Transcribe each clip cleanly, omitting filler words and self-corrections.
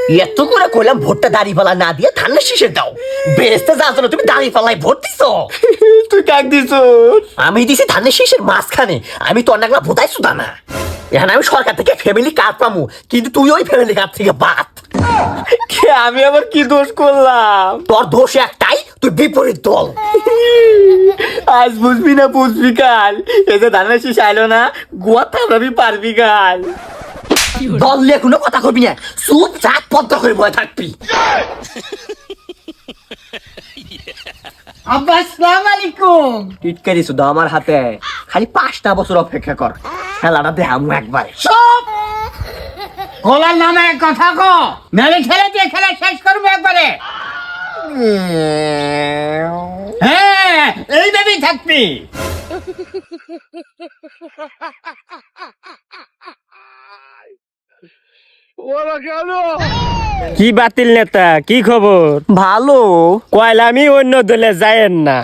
এত করে কইলাম ভোটটা দাঁড়িপাল্লা না দিয়ে ধানের শীষে দাও, বেরেস্তে যাওয়ার জন্য তুমি দাঁড়িপাল্লায় ভোট দিছ। তুই কাক দিছ? আমি দিছি ধানের শীষের মাঝখানে। আমি তো অনেকগুলা ভোটাইছু না। এখানে আমি সরকার থেকে ফ্যামিলি কার্ড পামু, কিন্তু তুই ওই ফ্যামিলি কার্ড থেকে বাদ। আমি আবার কি দোষ করলাম? তোর দোষ একটাই, তুই বিপরীত দল। আজ বুঝবি না বুঝবি কাল। এই যে ধানের শীষ আইলো না, গোয়া থামড়াবি পারবি কাল। দল নিয়ে কোনো কথা কবি না, চুপ চাপ পদ্ম করে বয়ে থাকবি। আব্বা আসসালামু আলাইকুম। টিটকারি শুধু আমার হাতে, খালি 5টা বছর অপেক্ষা কর, খেলাটা দেখামু একবার। সব গোলার নামে কথা কো, নালে খেলে দিয়ে খেলা শেষ করবো একবারে। হ্যাঁ, এইভাবেই থাকবি। কি বাতিল নেতা, কি খবর? ভালো। কয়লা আমি অন্য দলে যায়েন না।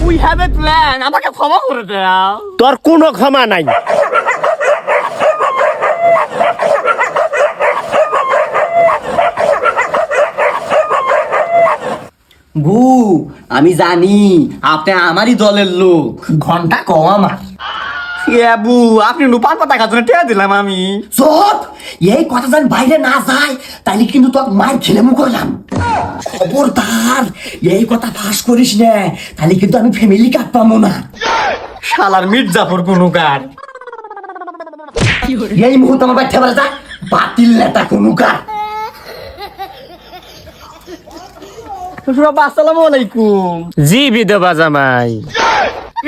উই হ্যাভ এ প্ল্যান, আমাকে ক্ষমা করে দাও। তোর কোনো ক্ষমা নাই। বু, আমি জানি আপনি আমারই দলের লোক। ঘন্টা কম আমার। বু, আপনি লুপার পাতা খাজনে টেয়া দিলাম আমি। চুপ! এই কথা যেন বাইরে না যায়, তাইলে কিন্তু তোর মার খেলে মু করলাম। খবরদার এই কথা ফাঁস করিস না, তাহলে কিন্তু আমি ফ্যামিলি কার্ড পাবো না। শালার মির্জাপুর কোনো কার। এই মুহূর্তে আমার বাচ্চা বেলা যায়, বাতিল নেতা কোনো কার। আসসালামু আলাইকুম। জি বিধবা জামাই।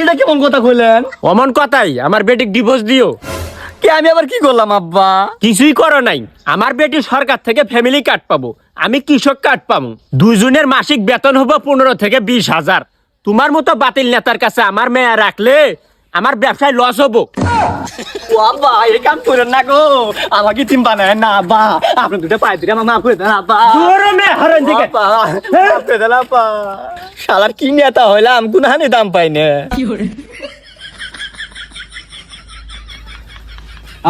এটা কেমন কথা কইলেন? অমন কথাই, আমার বেটিক ডিভোর্স দিও। কে আমি আবার কি করলাম আব্বা? কিছুই করো নাই। আমার বেটি সরকার থেকে ফ্যামিলি কার্ড পাবো, আমি কৃষক কার্ড পাবো। দুজনের মাসিক বেতন হবো 15 থেকে 20,000। তোমার মতো বাতিল নেতার কাছে আমার মেয়ে রাখলে আমার ব্যবসায় লস হবো। ও আব্বা, এই কাম করেন না গো, আমাকে টিম বানায় না আব্বা। আপনি দুটো পায়ে দিলে আমার মাফ করে দেন আব্বা। দিকে মাফ করে দেন আব্বা। শালার কি নেতা হইলাম, গুনাহানি দাম পাই না।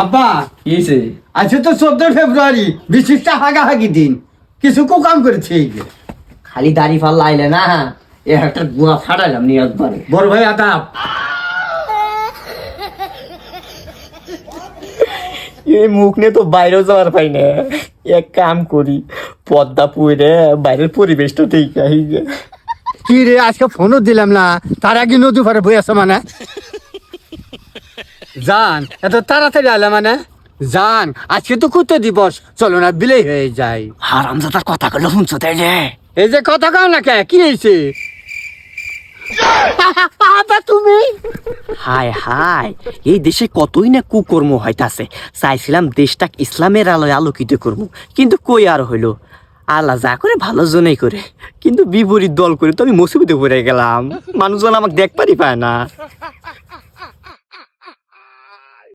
আব্বা, কিছে আজকে তো 14 ফেব্রুয়ারি, বিশিষ্টা হাগাহাগি দিন। কিছু কাম করেছে এই যে। খালি দাড়ি ফাল্লা আইলে না, এ একটা গুয়া ফাটাইলাম নি একবারে। বড় ভাই আদাব। এই মুখ নিয়ে তো বাইরেও যাওয়ার পাই না। এক কাম করি, পদ্মা পুইরে বাইরের পরিবেশটা দেখে কি রে, আজকে ফোনও দিলাম না, তার আগে নদী পারে বই আছে মানে। জান, এত তাড়াতাড়ি আলে মানে? জান, আজকে তো কুত্তে দিবস, চলো না বিলেই হয়ে যায়। হারামজাদার কথা কইলো শুনছো তাই রে? এই যে কথা কাও না কে, কি হয়েছে? আব্বা তুমি? হায় হায়, এই দেশে কতই না কুকর্ম হইতাছে। চাইছিলাম দেশটাকে ইসলামের আলোয় আলোকিত করবো, কিন্তু কই আর হইলো। আল্লাহ যা করে ভালো জনেই করে, কিন্তু বিপরীত দল করে তো আমি মুসিবতে পড়ে গেলাম। মানুষজন আমাকে দেখপারই পায় না।